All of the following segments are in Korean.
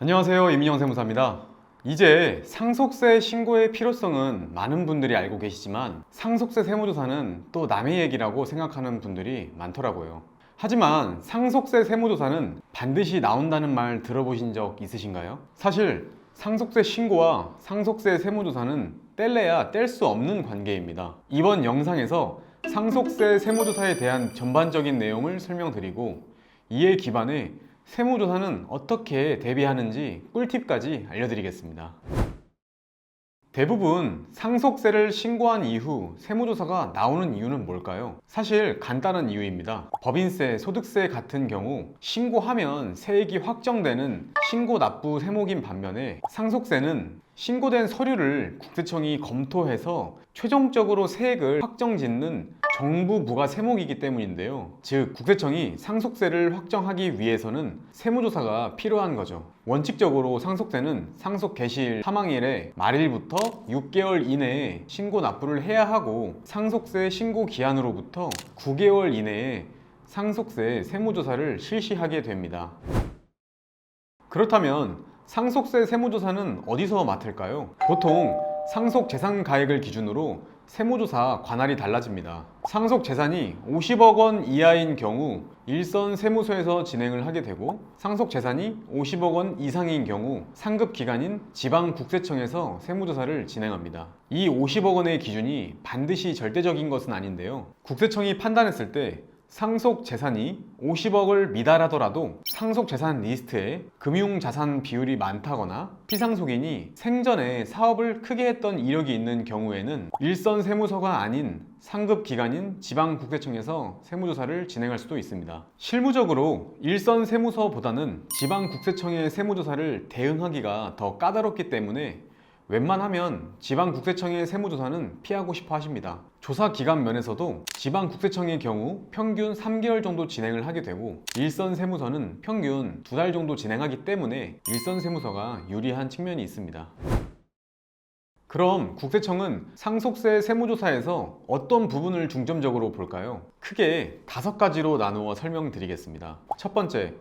안녕하세요, 이민영 세무사입니다. 이제 상속세 신고의 필요성은 많은 분들이 알고 계시지만 상속세 세무조사는 또 남의 얘기라고 생각하는 분들이 많더라고요. 하지만 상속세 세무조사는 반드시 나온다는 말 들어보신 적 있으신가요? 사실 상속세 신고와 상속세 세무조사는 뗄래야 뗄 수 없는 관계입니다. 이번 영상에서 상속세 세무조사에 대한 전반적인 내용을 설명드리고 이에 기반해 세무조사는 어떻게 대비하는지 꿀팁까지 알려드리겠습니다. 대부분 상속세를 신고한 이후 세무조사가 나오는 이유는 뭘까요? 사실 간단한 이유입니다. 법인세, 소득세 같은 경우 신고하면 세액이 확정되는 신고 납부 세목인 반면에 상속세는 신고된 서류를 국세청이 검토해서 최종적으로 세액을 확정짓는 정부 부과 세목이기 때문인데요. 즉, 국세청이 상속세를 확정하기 위해서는 세무조사가 필요한 거죠. 원칙적으로 상속세는 상속 개시일 사망일의 말일부터 6개월 이내에 신고 납부를 해야 하고 상속세 신고 기한으로부터 9개월 이내에 상속세 세무조사를 실시하게 됩니다. 그렇다면 상속세 세무조사는 어디서 맡을까요? 보통 상속재산가액을 기준으로 세무조사 관할이 달라집니다. 상속재산이 50억 원 이하인 경우 일선 세무서에서 진행을 하게 되고 상속재산이 50억 원 이상인 경우 상급기관인 지방국세청에서 세무조사를 진행합니다. 이 50억 원의 기준이 반드시 절대적인 것은 아닌데요. 국세청이 판단했을 때 상속재산이 50억을 미달하더라도 상속재산 리스트에 금융자산 비율이 많다거나 피상속인이 생전에 사업을 크게 했던 이력이 있는 경우에는 일선 세무서가 아닌 상급기관인 지방국세청에서 세무조사를 진행할 수도 있습니다. 실무적으로 일선 세무서보다는 지방국세청의 세무조사를 대응하기가 더 까다롭기 때문에 웬만하면 지방국세청의 세무조사는 피하고 싶어 하십니다. 조사 기간 면에서도 지방국세청의 경우 평균 3개월 정도 진행을 하게 되고 일선 세무서는 평균 2달 정도 진행하기 때문에 일선 세무서가 유리한 측면이 있습니다. 그럼 국세청은 상속세 세무조사에서 어떤 부분을 중점적으로 볼까요? 크게 5가지로 나누어 설명드리겠습니다. 첫 번째,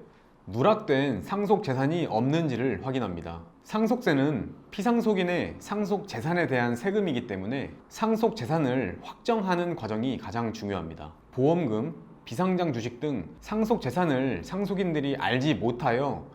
누락된 상속재산이 없는지를 확인합니다. 상속세는 피상속인의 상속재산에 대한 세금이기 때문에 상속재산을 확정하는 과정이 가장 중요합니다. 보험금, 비상장 주식 등 상속재산을 상속인들이 알지 못하여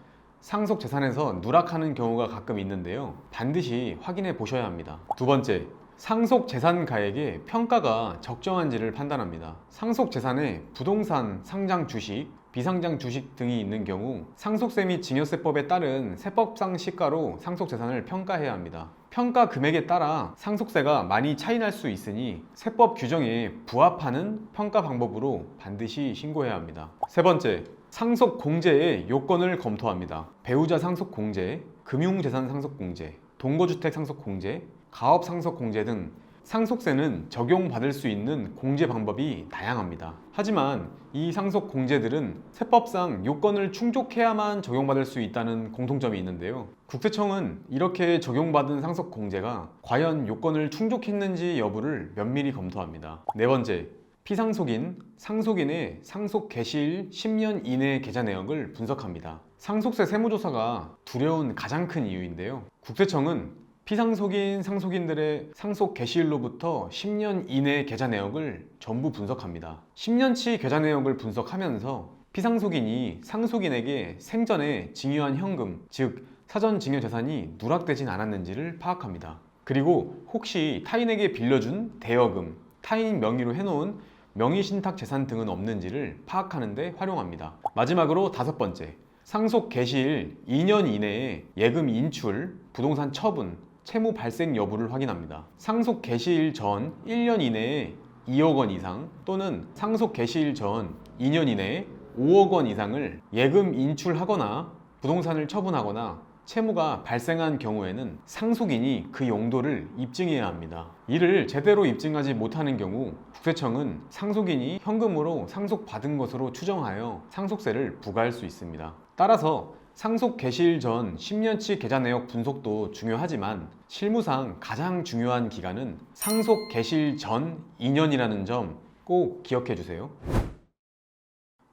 상속재산에서 누락하는 경우가 가끔 있는데요. 반드시 확인해 보셔야 합니다. 두 번째, 상속재산가액의 평가가 적정한지를 판단합니다. 상속재산에 부동산, 상장 주식, 비상장 주식 등이 있는 경우 상속세 및 증여세법에 따른 세법상 시가로 상속재산을 평가해야 합니다. 평가 금액에 따라 상속세가 많이 차이 날 수 있으니 세법 규정에 부합하는 평가 방법으로 반드시 신고해야 합니다. 세 번째, 상속 공제의 요건을 검토합니다. 배우자 상속 공제, 금융재산 상속 공제, 동거주택 상속 공제, 가업 상속 공제 등 상속세는 적용받을 수 있는 공제 방법이 다양합니다. 하지만 이 상속 공제들은 세법상 요건을 충족해야만 적용받을 수 있다는 공통점이 있는데요. 국세청은 이렇게 적용받은 상속 공제가 과연 요건을 충족했는지 여부를 면밀히 검토합니다. 네 번째, 피상속인, 상속인의 상속 개시일 10년 이내 계좌 내역을 분석합니다. 상속세 세무조사가 두려운 가장 큰 이유인데요. 국세청은 피상속인, 상속인들의 상속 개시일로부터 10년 이내 계좌 내역을 전부 분석합니다. 10년치 계좌 내역을 분석하면서 피상속인이 상속인에게 생전에 증여한 현금, 즉 사전 증여 재산이 누락되진 않았는지를 파악합니다. 그리고 혹시 타인에게 빌려준 대여금, 타인 명의로 해놓은 명의신탁 재산 등은 없는지를 파악하는 데 활용합니다. 마지막으로 5번째, 상속 개시일 2년 이내에 예금 인출, 부동산 처분, 채무 발생 여부를 확인합니다. 상속 개시일 전 1년 이내에 2억 원 이상 또는 상속 개시일 전 2년 이내에 5억 원 이상을 예금 인출하거나 부동산을 처분하거나 채무가 발생한 경우에는 상속인이 그 용도를 입증해야 합니다. 이를 제대로 입증하지 못하는 경우 국세청은 상속인이 현금으로 상속받은 것으로 추정하여 상속세를 부과할 수 있습니다. 따라서 상속 개시일 전 10년치 계좌 내역 분석도 중요하지만 실무상 가장 중요한 기간은 상속 개시일 전 2년이라는 점 꼭 기억해 주세요.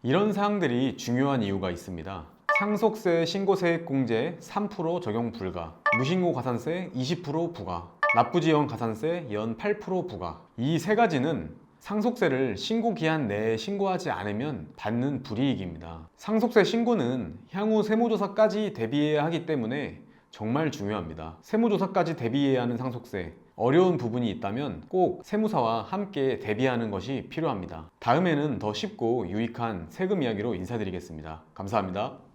이런 사항들이 중요한 이유가 있습니다. 상속세 신고세액공제 3% 적용 불가, 무신고 가산세 20% 부과, 납부지연 가산세 연 8% 부과. 이 세 가지는 상속세를 신고 기한 내에 신고하지 않으면 받는 불이익입니다. 상속세 신고는 향후 세무조사까지 대비해야 하기 때문에 정말 중요합니다. 세무조사까지 대비해야 하는 상속세, 어려운 부분이 있다면 꼭 세무사와 함께 대비하는 것이 필요합니다. 다음에는 더 쉽고 유익한 세금 이야기로 인사드리겠습니다. 감사합니다.